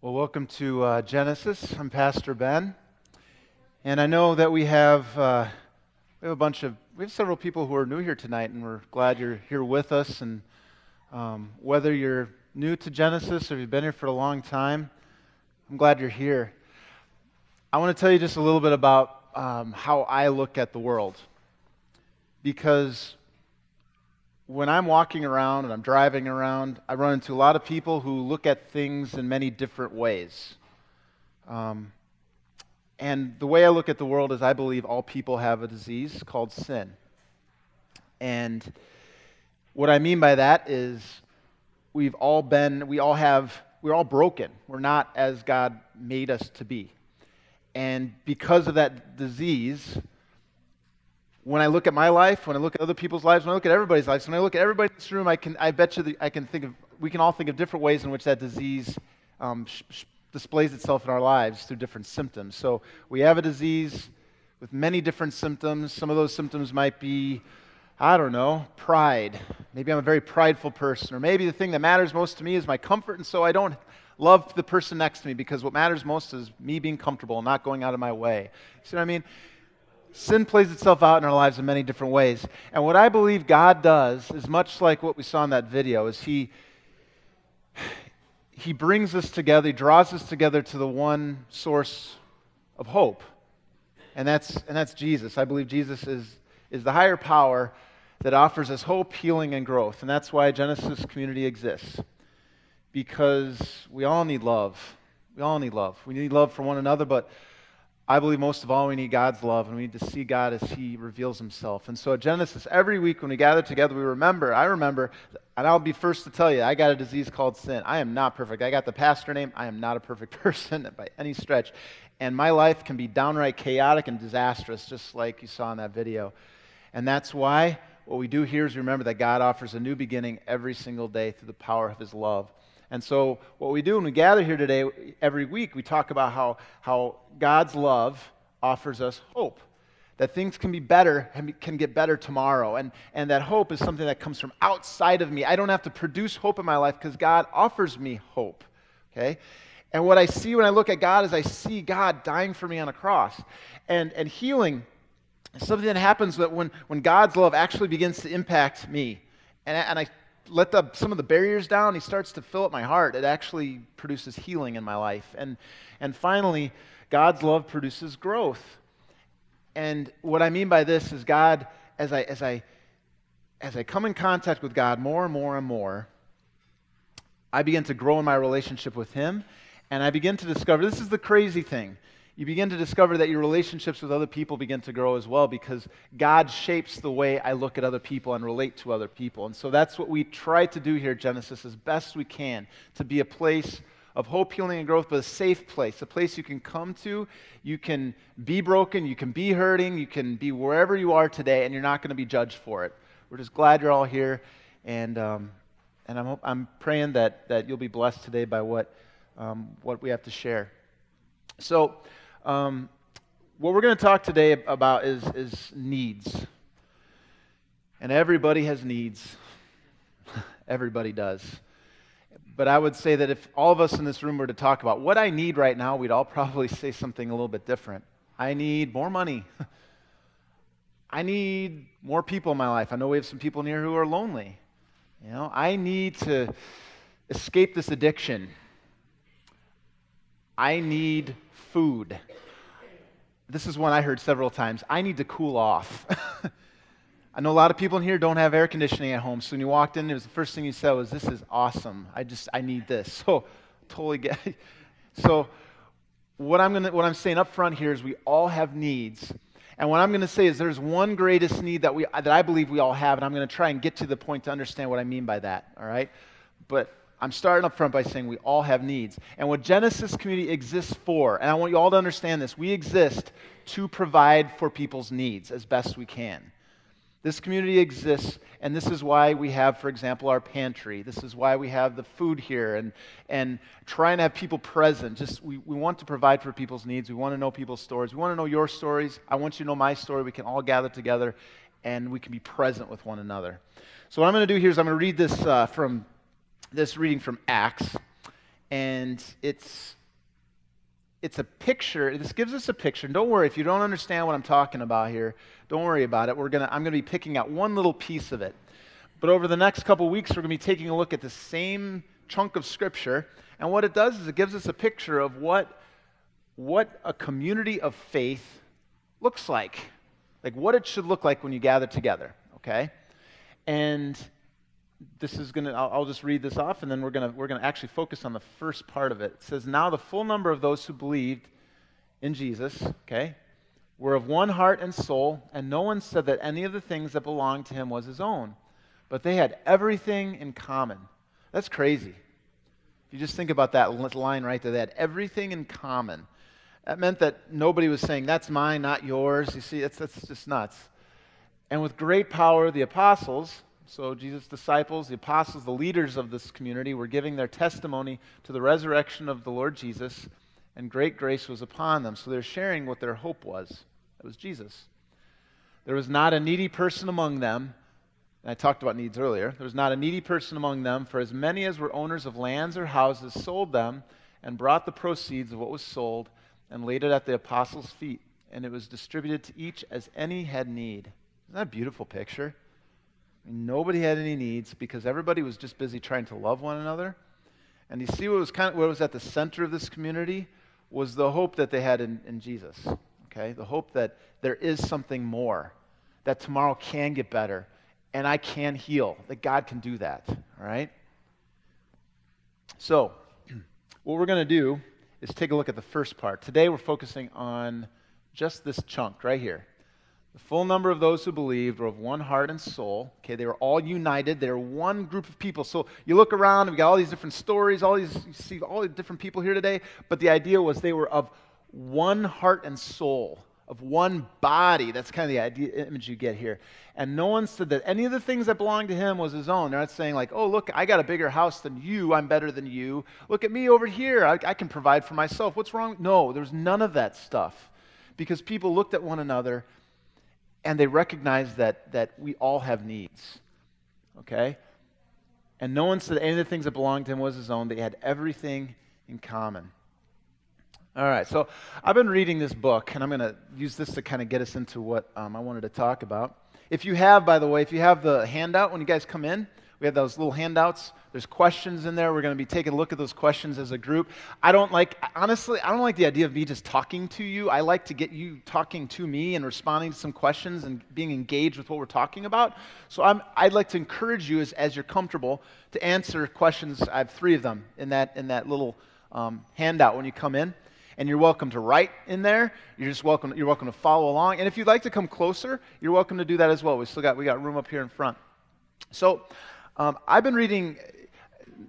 Well, welcome to Genesis. I'm Pastor Ben, and I know that we have several people who are new here tonight, and we're glad you're here with us. And whether you're new to Genesis or you've been here for a long time, I'm glad you're here. I want to tell you just a little bit about how I look at the world, because when I'm walking around and I'm driving around, I run into a lot of people who look at things in many different ways. And the way I look at the world is I believe all people have a disease called sin. And what I mean by that is we're all broken. We're not as God made us to be. And because of that disease, when I look at my life, when I look at other people's lives, when I look at everybody's lives, when I look at everybody in this room, we can all think of different ways in which that disease displays itself in our lives through different symptoms. So we have a disease with many different symptoms. Some of those symptoms might be, pride. Maybe I'm a very prideful person, or maybe the thing that matters most to me is my comfort, and so I don't love the person next to me because what matters most is me being comfortable and not going out of my way. See what I mean? Sin plays itself out in our lives in many different ways. And what I believe God does is much like what we saw in that video, is He brings us together, He draws us together to the one source of hope. And that's Jesus. I believe Jesus is the higher power that offers us hope, healing, and growth. And that's why Genesis community exists. Because we all need love. We all need love. We need love for one another, but I believe most of all we need God's love, and we need to see God as He reveals Himself. And so at Genesis, every week when we gather together, I remember, and I'll be first to tell you, I got a disease called sin. I am not perfect. I got the pastor name. I am not a perfect person by any stretch. And my life can be downright chaotic and disastrous, just like you saw in that video. And that's why what we do here is remember that God offers a new beginning every single day through the power of His love. And so what we do when we gather here today, every week, we talk about how God's love offers us hope, that things can be better and can get better tomorrow. And that hope is something that comes from outside of me. I don't have to produce hope in my life because God offers me hope. Okay? And what I see when I look at God is I see God dying for me on a cross. And healing is something that happens that when God's love actually begins to impact me. And I let some of the barriers down, He starts to fill up my heart. It actually produces healing in my life. And finally, God's love produces growth. And what I mean by this is God, as I come in contact with God more and more and more, I begin to grow in my relationship with Him, and I begin to discover, this is the crazy thing, you begin to discover that your relationships with other people begin to grow as well, because God shapes the way I look at other people and relate to other people. And so that's what we try to do here at Genesis as best we can, to be a place of hope, healing, and growth, but a safe place, a place you can come to, you can be broken, you can be hurting, you can be wherever you are today, and you're not going to be judged for it. We're just glad you're all here, and I'm praying that you'll be blessed today by what we have to share. So, what we're going to talk today about is needs. And everybody has needs. Everybody does. But I would say that if all of us in this room were to talk about what I need right now, we'd all probably say something a little bit different. I need more money. I need more people in my life. I know we have some people in here who are lonely. I need to escape this addiction. I need food. This is one I heard several times. I need to cool off. I know a lot of people in here don't have air conditioning at home, so when you walked in, it was the first thing you said was, "This is awesome. I need this." So, totally get it. So, what I'm saying up front here is we all have needs. And what I'm going to say is there's one greatest need that I believe we all have, and I'm going to try and get to the point to understand what I mean by that, all right? But I'm starting up front by saying we all have needs. And what Genesis community exists for, and I want you all to understand this, we exist to provide for people's needs as best we can. This community exists, and this is why we have, for example, our pantry. This is why we have the food here and trying to have people present. We want to provide for people's needs. We want to know people's stories. We want to know your stories. I want you to know my story. We can all gather together, and we can be present with one another. So what I'm going to do here is I'm going to read this reading from Acts, and it's it's a picture. This gives us a picture. And don't worry, if you don't understand what I'm talking about here, don't worry about it. I'm going to be picking out one little piece of it. But over the next couple weeks, we're going to be taking a look at the same chunk of Scripture. And what it does is it gives us a picture of what a community of faith looks like what it should look like when you gather together, okay? And this is going to, I'll just read this off, and then we're going to actually focus on the first part of it. It says, now the full number of those who believed in Jesus, okay, were of one heart and soul, and no one said that any of the things that belonged to him was his own, but they had everything in common. That's crazy. If you just think about that line right there, they had everything in common. That meant that nobody was saying, that's mine, not yours. You see, that's just nuts. And with great power, the apostles, so Jesus' disciples, the apostles, the leaders of this community, were giving their testimony to the resurrection of the Lord Jesus, and great grace was upon them. So they're sharing what their hope was. It was Jesus. There was not a needy person among them. And I talked about needs earlier. There was not a needy person among them, for as many as were owners of lands or houses sold them and brought the proceeds of what was sold and laid it at the apostles' feet, and it was distributed to each as any had need. Isn't that a beautiful picture? I mean, nobody had any needs because everybody was just busy trying to love one another. And you see what was at the center of this community was the hope that they had in Jesus. Okay? The hope that there is something more, that tomorrow can get better, and I can heal, that God can do that. All right? So, what we're going to do is take a look at the first part. Today we're focusing on just this chunk right here. The full number of those who believed were of one heart and soul. Okay, they were all united. They were one group of people. So you look around, and we got all these different stories, you see all the different people here today, but the idea was they were of one heart and soul, of one body. That's kind of the image you get here. And no one said that any of the things that belonged to him was his own. They're not saying like, oh, look, I got a bigger house than you. I'm better than you. Look at me over here. I can provide for myself. What's wrong? No, there was none of that stuff. Because people looked at one another and they recognized that we all have needs. Okay? And no one said any of the things that belonged to him was his own. They had everything in common. All right, so I've been reading this book, and I'm going to use this to kind of get us into what I wanted to talk about. If you have, by the way, if you have the handout when you guys come in, we have those little handouts. There's questions in there. We're going to be taking a look at those questions as a group. Honestly, I don't like the idea of me just talking to you. I like to get you talking to me and responding to some questions and being engaged with what we're talking about. So I'd like to encourage you as you're comfortable to answer questions. I have 3 of them in that little handout when you come in. And you're welcome to write in there. You're welcome to follow along. And if you'd like to come closer, you're welcome to do that as well. We got room up here in front. So I've been reading,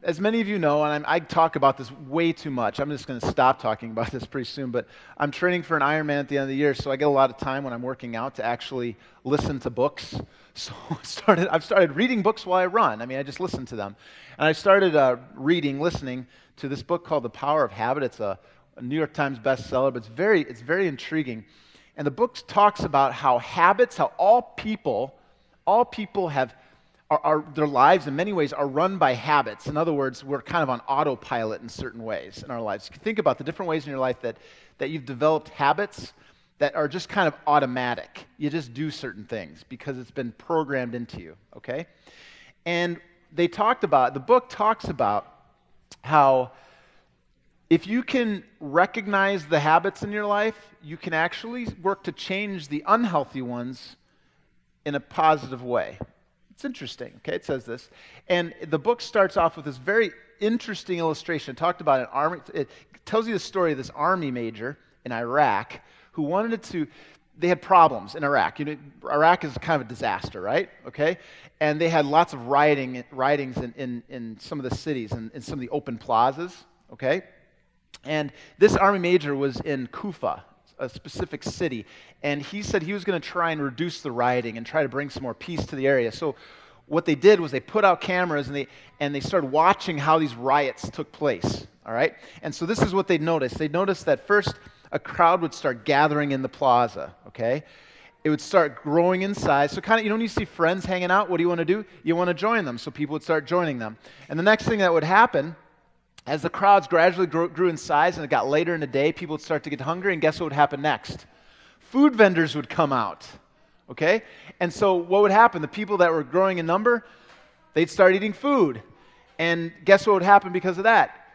as many of you know, and I talk about this way too much. I'm just going to stop talking about this pretty soon. But I'm training for an Ironman at the end of the year, so I get a lot of time when I'm working out to actually listen to books. So I've started reading books while I run. I mean, I just listen to them. And I started listening to this book called The Power of Habit. It's a New York Times bestseller, but it's very intriguing. And the book talks about how habits, how all people have their lives in many ways are run by habits. In other words, we're kind of on autopilot in certain ways in our lives. Think about the different ways in your life that you've developed habits that are just kind of automatic. You just do certain things because it's been programmed into you, okay? And the book talks about how if you can recognize the habits in your life, you can actually work to change the unhealthy ones in a positive way. It's interesting, okay? It says this. And the book starts off with this very interesting illustration. It talked about it tells you the story of this army major in Iraq who they had problems in Iraq. You know, Iraq is kind of a disaster, right? Okay? And they had lots of riotings in some of the cities and in some of the open plazas, okay? And this army major was in Kufa, a specific city, and he said he was going to try and reduce the rioting and try to bring some more peace to the area. So what they did was they put out cameras and they started watching how these riots took place, all right? And so this is what they noticed. They noticed that first a crowd would start gathering in the plaza, okay? It would start growing in size. So kind of, when you see friends hanging out, what do you want to do? You want to join them, so people would start joining them. And the next thing that would happen As the crowds gradually grew in size and it got later in the day, people would start to get hungry, and guess what would happen next? Food vendors would come out, okay? And so what would happen? The people that were growing in number, they'd start eating food. And guess what would happen because of that?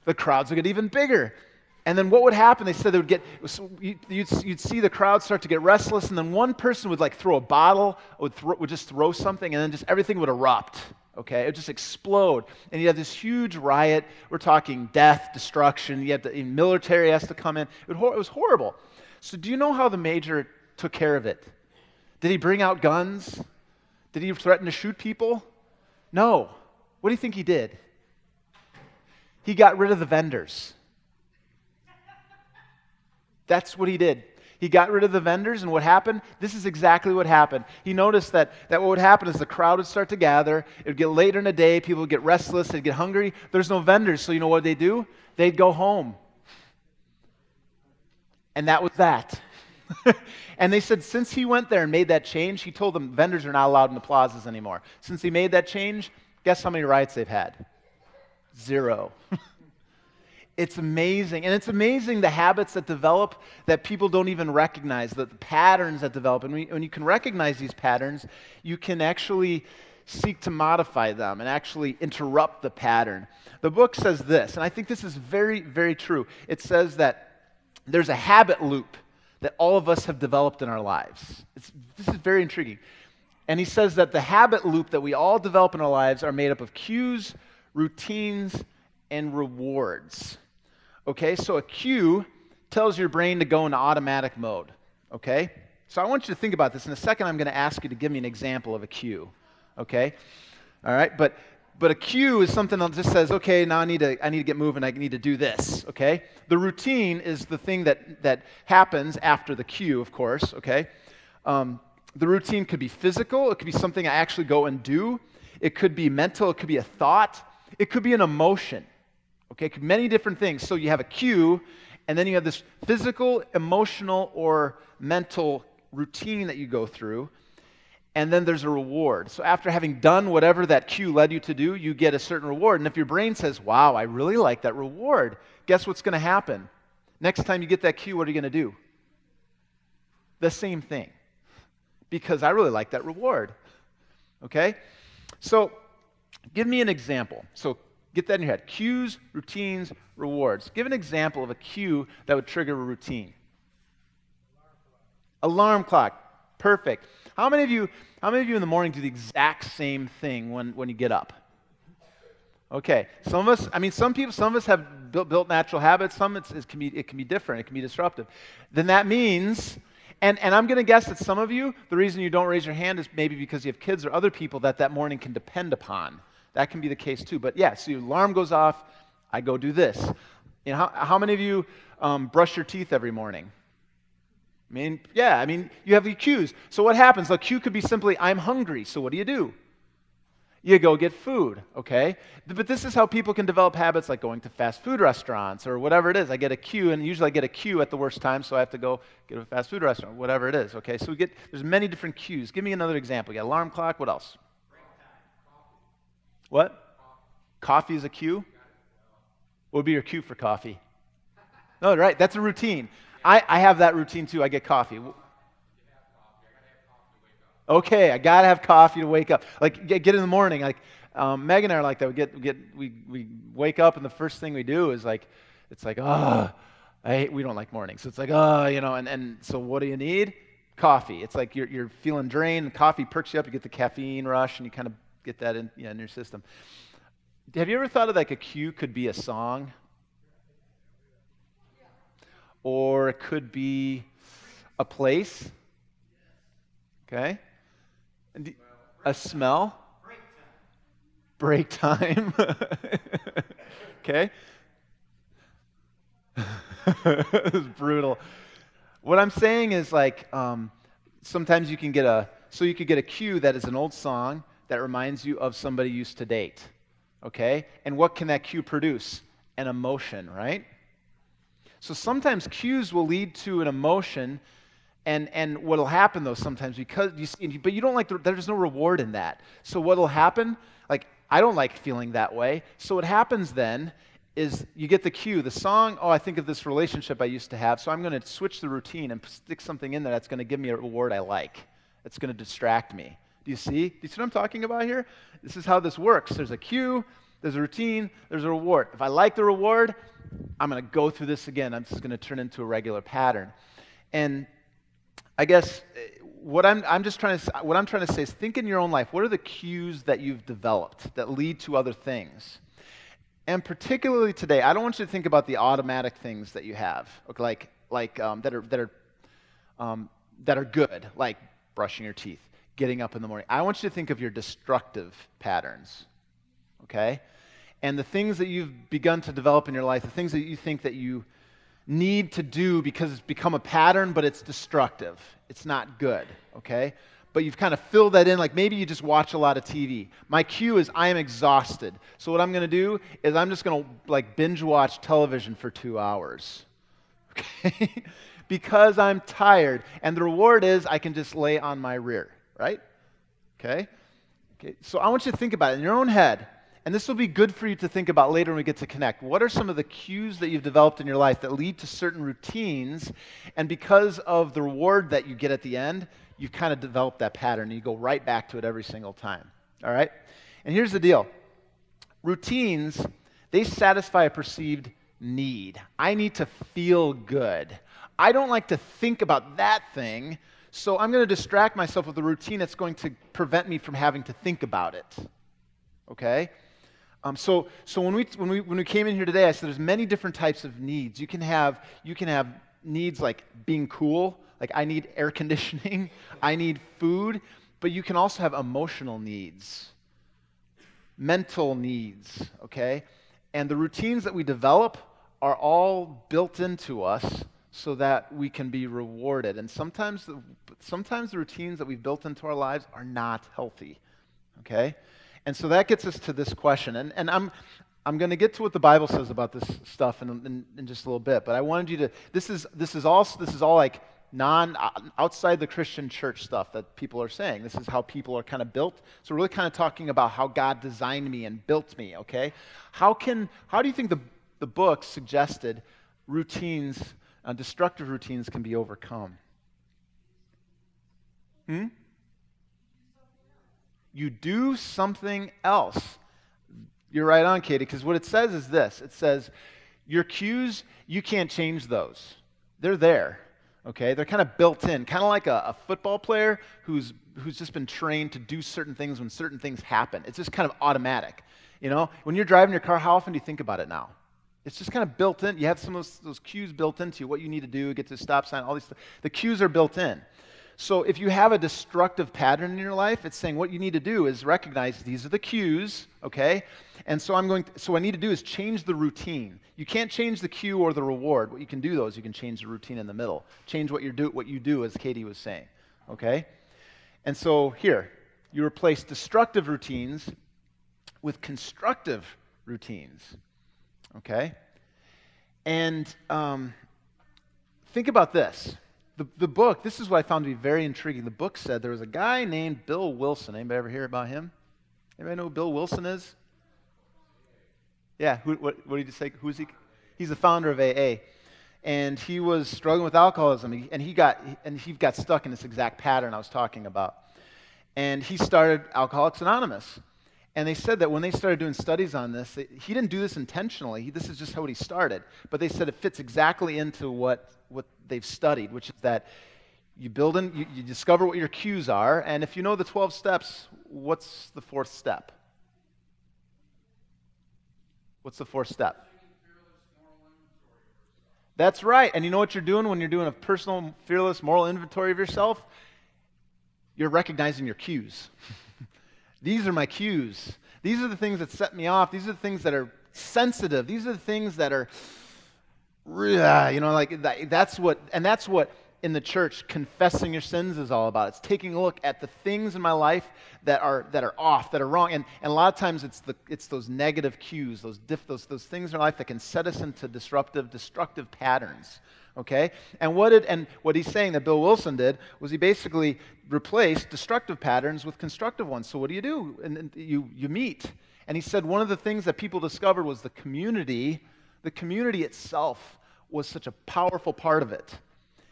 The crowds would get even bigger. And then what would happen? They said they would get, you'd see the crowd start to get restless, and then one person would like throw a bottle, would just throw something, and then just everything would erupt. Okay, it would just explode, and you have this huge riot. We're talking death, destruction. You have the military has to come in. It was horrible. So, do you know how the major took care of it? Did he bring out guns? Did he threaten to shoot people? No. What do you think he did? He got rid of the vendors. That's what he did. He got rid of the vendors, and what happened? This is exactly what happened. He noticed that what would happen is the crowd would start to gather. It would get later in the day. People would get restless. They'd get hungry. There's no vendors, so you know what they do? They'd go home. And that was that. And they said since he went there and made that change, he told them vendors are not allowed in the plazas anymore. Since he made that change, guess how many riots they've had? 0. It's amazing. And it's amazing the habits that develop that people don't even recognize, the patterns that develop. And when you can recognize these patterns, you can actually seek to modify them and actually interrupt the pattern. The book says this, and I think this is very, very true. It says that there's a habit loop that all of us have developed in our lives. This is very intriguing. And he says that the habit loop that we all develop in our lives are made up of cues, routines, and rewards. Okay, so a cue tells your brain to go into automatic mode. Okay? So I want you to think about this. In a second, I'm going to ask you to give me an example of a cue. Okay? All right, but a cue is something that just says, okay, now I need to get moving. I need to do this. Okay? The routine is the thing that happens after the cue, of course. Okay? The routine could be physical. It could be something I actually go and do. It could be mental. It could be a thought. It could be an emotion. Okay, it could be many different things. So you have a cue, and then you have this physical, emotional, or mental routine that you go through, and then there's a reward. So after having done whatever that cue led you to do, you get a certain reward. And if your brain says, wow, I really like that reward, guess what's going to happen? Next time you get that cue, what are you going to do? The same thing. Because I really like that reward. Okay? So give me an example. So get that in your head. Cues, routines, rewards. Give an example of a cue that would trigger a routine. Alarm clock. Perfect. How many of you in the morning do the exact same thing when you get up? Okay. Some of us have built natural habits. Some it can be different. It can be disruptive. Then that means, and I'm going to guess that some of you, the reason you don't raise your hand is maybe because you have kids or other people that morning can depend upon. That can be the case too. But yeah, so your alarm goes off, I go do this. You know, how many of you brush your teeth every morning? You have the cues. So what happens? The cue could be simply, I'm hungry. So what do? You go get food, okay? But this is how people can develop habits like going to fast food restaurants or whatever it is. I get a cue, and usually I get a cue at the worst time, so I have to go get a fast food restaurant, whatever it is, okay? So there's many different cues. Give me another example. You got alarm clock, what else? What? Coffee is a cue? What would be your cue for coffee? No, right, that's a routine. I have that routine too. I get coffee. Okay, I gotta have coffee to wake up. Like get in the morning. Like Meg and I are like that. We wake up and the first thing we do is like we don't like mornings. So it's like and so what do you need? Coffee. It's like you're feeling drained. Coffee perks you up. You get the caffeine rush and you kind of get that in your system. Have you ever thought of like a cue could be a song? Or it could be a place. Okay? A smell. Break time. Okay? This is brutal. What I'm saying is like sometimes you could get a cue that is an old song that reminds you of somebody you used to date. Okay? And what can that cue produce? An emotion, right? So sometimes cues will lead to an emotion, and what'll happen though sometimes because but you don't like there's no reward in that. So what'll happen? Like I don't like feeling that way. So what happens then is you get the cue, the song, oh, I think of this relationship I used to have, so I'm going to switch the routine and stick something in there that's going to give me a reward I like. It's going to distract me. Do you see? Do you see what I'm talking about here? This is how this works. There's a cue, there's a routine, there's a reward. If I like the reward, I'm going to go through this again. I'm just going to turn into a regular pattern. And I guess what I'm trying to say is think in your own life. What are the cues that you've developed that lead to other things? And particularly today, I don't want you to think about the automatic things that you have, okay, that are good, like brushing your teeth, getting up in the morning. I want you to think of your destructive patterns, okay? And the things that you've begun to develop in your life, the things that you think that you need to do because it's become a pattern, but it's destructive. It's not good, okay? But you've kind of filled that in, like maybe you just watch a lot of TV. My cue is I am exhausted. So what I'm going to do is I'm just going to like binge watch television for 2 hours, okay? Because I'm tired. And the reward is I can just lay on my rear, right? Okay? So I want you to think about it in your own head. And this will be good for you to think about later when we get to connect. What are some of the cues that you've developed in your life that lead to certain routines? And because of the reward that you get at the end, you've kind of developed that pattern, and you go right back to it every single time, all right? And here's the deal. Routines, they satisfy a perceived need. I need to feel good. I don't like to think about that thing, so I'm going to distract myself with a routine that's going to prevent me from having to think about it, okay? So when we came in here today, I said there's many different types of needs. You can have needs like being cool. Like, I need air conditioning, I need food, but you can also have emotional needs, mental needs, okay? And the routines that we develop are all built into us so that we can be rewarded. And sometimes the routines that we've built into our lives are not healthy, okay? And so that gets us to this question. And I'm going to get to what the Bible says about this stuff in just a little bit, but I wanted you to, this is all like outside the Christian church stuff that people are saying. This is how people are kind of built. So we're really kind of talking about how God designed me and built me, okay? How do you think the book suggested routines, destructive routines can be overcome? You do something else. You're right on, Katie, because what it says is this. It says, your cues, you can't change those. They're there. Okay, they're kind of built in, kind of like a football player who's just been trained to do certain things when certain things happen. It's just kind of automatic. You know, when you're driving your car, how often do you think about it now? It's just kind of built in. You have some of those cues built into you, what you need to do, get to a stop sign, all these things. The cues are built in. So if you have a destructive pattern in your life, it's saying what you need to do is recognize these are the cues, okay? And so what I need to do is change the routine. You can't change the cue or the reward. What you can do, though, is you can change the routine in the middle. Change what you do, as Katie was saying, okay? And so here, you replace destructive routines with constructive routines, okay? And think about this. The book, this is what I found to be very intriguing. The book said there was a guy named Bill Wilson. Anybody ever hear about him? Anybody know who Bill Wilson is? Yeah, what did you say? Who's he? He's the founder of AA. And he was struggling with alcoholism, and he got stuck in this exact pattern I was talking about. And he started Alcoholics Anonymous. And they said that when they started doing studies on this, he didn't do this intentionally. This is just how he started. But they said it fits exactly into what they've studied, which is that you discover what your cues are, and if you know the 12 steps, what's the fourth step? What's the fourth step? That's right. And you know what you're doing when you're doing a personal, fearless, moral inventory of yourself? You're recognizing your cues. These are my cues. These are the things that set me off. These are the things that are sensitive. These are the things that are, that's what in the church confessing your sins is all about. It's taking a look at the things in my life that are off, that are wrong. And a lot of times it's those negative cues, those things in our life that can set us into destructive patterns. Okay? And what he's saying that Bill Wilson did was he basically replaced destructive patterns with constructive ones. So what do? And you meet, And he said one of the things that people discovered was the community itself was such a powerful part of it,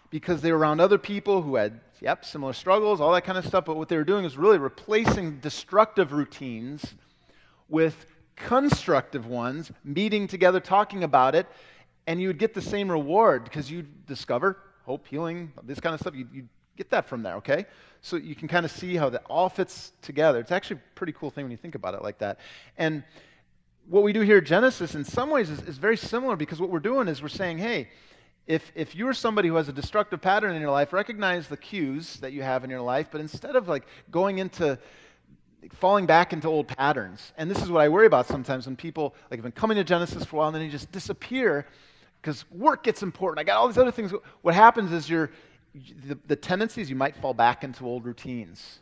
because they were around other people who had, similar struggles, all that kind of stuff, but what they were doing is really replacing destructive routines with constructive ones, meeting together, talking about it, and you would get the same reward because you'd discover hope, healing, this kind of stuff. You'd get that from there, okay? So you can kind of see how that all fits together. It's actually a pretty cool thing when you think about it like that. And what we do here at Genesis in some ways is very similar, because what we're doing is we're saying, hey, if you're somebody who has a destructive pattern in your life, recognize the cues that you have in your life, but instead of like falling back into old patterns, and this is what I worry about sometimes when people have been coming to Genesis for a while and then you just disappear because work gets important. I got all these other things. What happens is the tendencies, you might fall back into old routines,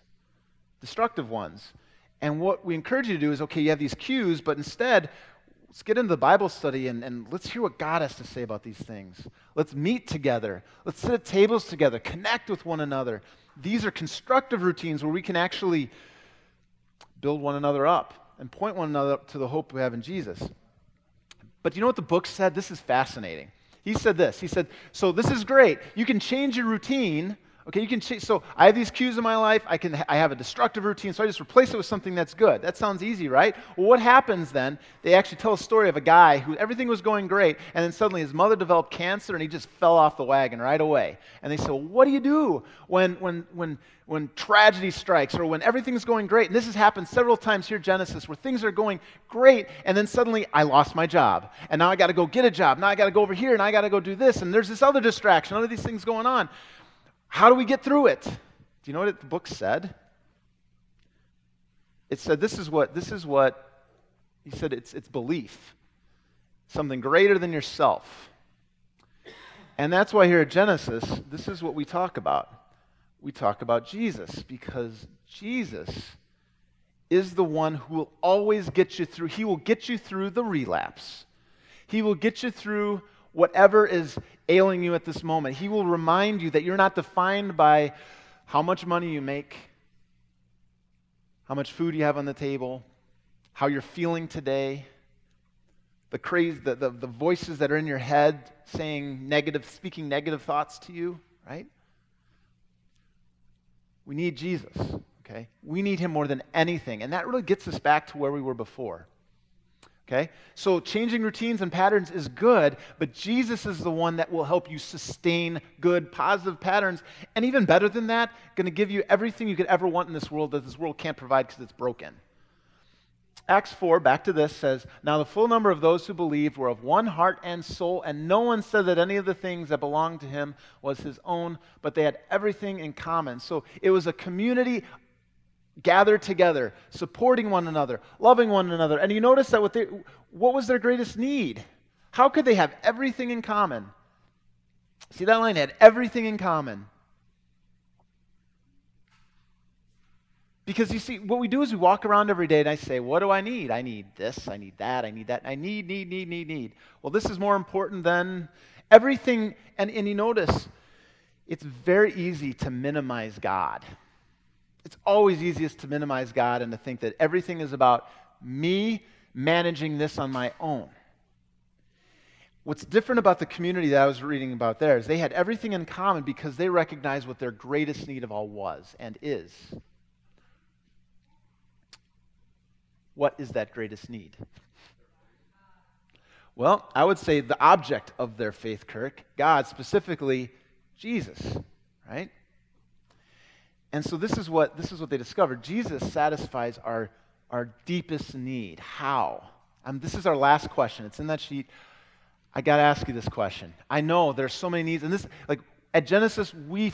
destructive ones. And what we encourage you to do is, okay, you have these cues, but instead, let's get into the Bible study and let's hear what God has to say about these things. Let's meet together. Let's sit at tables together, connect with one another. These are constructive routines where we can actually build one another up and point one another up to the hope we have in Jesus. But you know what the book said? This is fascinating. He said this. He said, so this is great. You can change your routine. Okay, you can change. So I have these cues in my life. I have a destructive routine, so I just replace it with something that's good. That sounds easy, right? Well, what happens then? They actually tell a story of a guy who everything was going great, and then suddenly his mother developed cancer, and he just fell off the wagon right away. And they said, well, what do you do when tragedy strikes, or when everything's going great? And this has happened several times here at Genesis, where things are going great, and then suddenly I lost my job, and now I got to go get a job. Now I got to go over here, and I got to go do this, and there's this other distraction, all of these things going on. How do we get through it? Do you know what the book said? It said this is what he said, it's belief. Something greater than yourself. And that's why here at Genesis, this is what we talk about. We talk about Jesus, because Jesus is the one who will always get you through. He will get you through the relapse. He will get you through whatever is ailing you at this moment. He will remind you that you're not defined by how much money you make, how much food you have on the table, how you're feeling today, the voices that are in your head speaking negative thoughts to you, right? We need Jesus, okay? We need him more than anything, and that really gets us back to where we were before. Okay? So changing routines and patterns is good, but Jesus is the one that will help you sustain good, positive patterns. And even better than that, going to give you everything you could ever want in this world that this world can't provide because it's broken. Acts 4, back to this, says, now the full number of those who believed were of one heart and soul, and no one said that any of the things that belonged to him was his own, but they had everything in common. So it was a community gathered together, supporting one another, loving one another. And you notice that what was their greatest need? How could they have everything in common? See that line? They had everything in common. Because you see, what we do is we walk around every day and I say, what do I need? I need this, I need that, I need that. I need. Well, this is more important than everything. And you notice, it's very easy to minimize God. It's always easiest to minimize God and to think that everything is about me managing this on my own. What's different about the community that I was reading about there is they had everything in common because they recognized what their greatest need of all was and is. What is that greatest need? Well, I would say the object of their faith, Kirk, God, specifically Jesus, right? And so this is what they discovered. Jesus satisfies our deepest need. How? This is our last question. It's in that sheet. I got to ask you this question. I know there's so many needs, and this, like at Genesis, we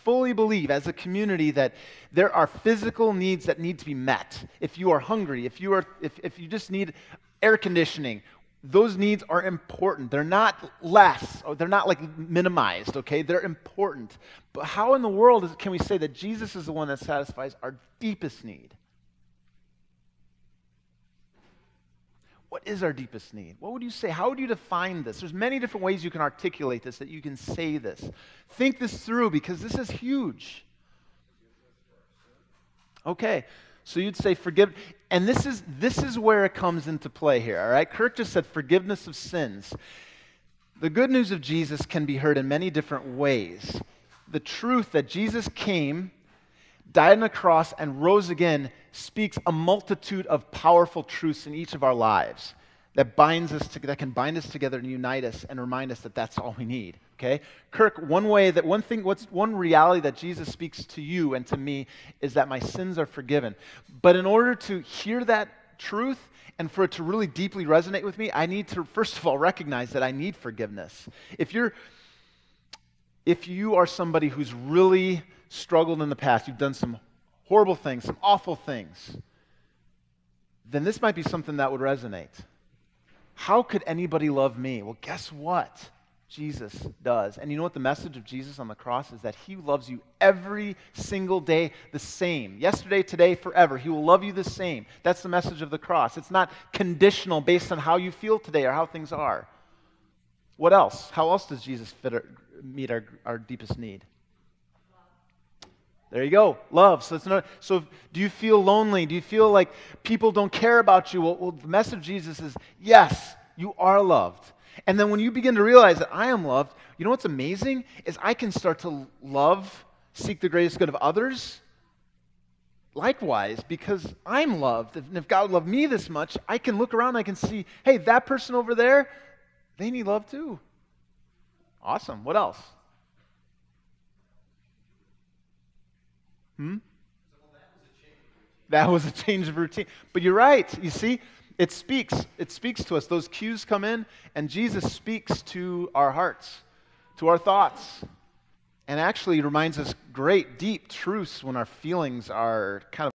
fully believe as a community that there are physical needs that need to be met. If you are hungry, if you just need air conditioning, those needs are important. They're not less, or they're not like minimized, okay? They're important. But how in the world can we say that Jesus is the one that satisfies our deepest need? What is our deepest need? What would you say? How would you define this? There's many different ways you can articulate this, that you can say this. Think this through, because this is huge. Okay, So you'd say forgive, and this is where it comes into play here, all right? Kirk just said forgiveness of sins. The good news of Jesus can be heard in many different ways. The truth that Jesus came, died on a cross, and rose again speaks a multitude of powerful truths in each of our lives that can bind us together and unite us and remind us that that's all we need. Okay, Kirk, one reality that Jesus speaks to you and to me is that my sins are forgiven. But in order to hear that truth and for it to really deeply resonate with me, I need to, first of all, recognize that I need forgiveness. If you are somebody who's really struggled in the past, you've done some horrible things, some awful things, then this might be something that would resonate. How could anybody love me? Well, guess what? Jesus does. And you know what the message of Jesus on the cross is? That he loves you every single day the same. Yesterday, today, forever. He will love you the same. That's the message of the cross. It's not conditional based on how you feel today or how things are. What else? How else does Jesus meet our deepest need? There you go. Love. So do you feel lonely? Do you feel like people don't care about you? Well, the message of Jesus is, yes, you are loved. And then when you begin to realize that I am loved, you know what's amazing? Is I can start to seek the greatest good of others. Likewise, because I'm loved. And if God loved me this much, I can look around and I can see, hey, that person over there, they need love too. Awesome. What else? That was a change of routine. But you're right. You see, it speaks to us. Those cues come in, and Jesus speaks to our hearts, to our thoughts, and actually reminds us great, deep truths when our feelings are kind of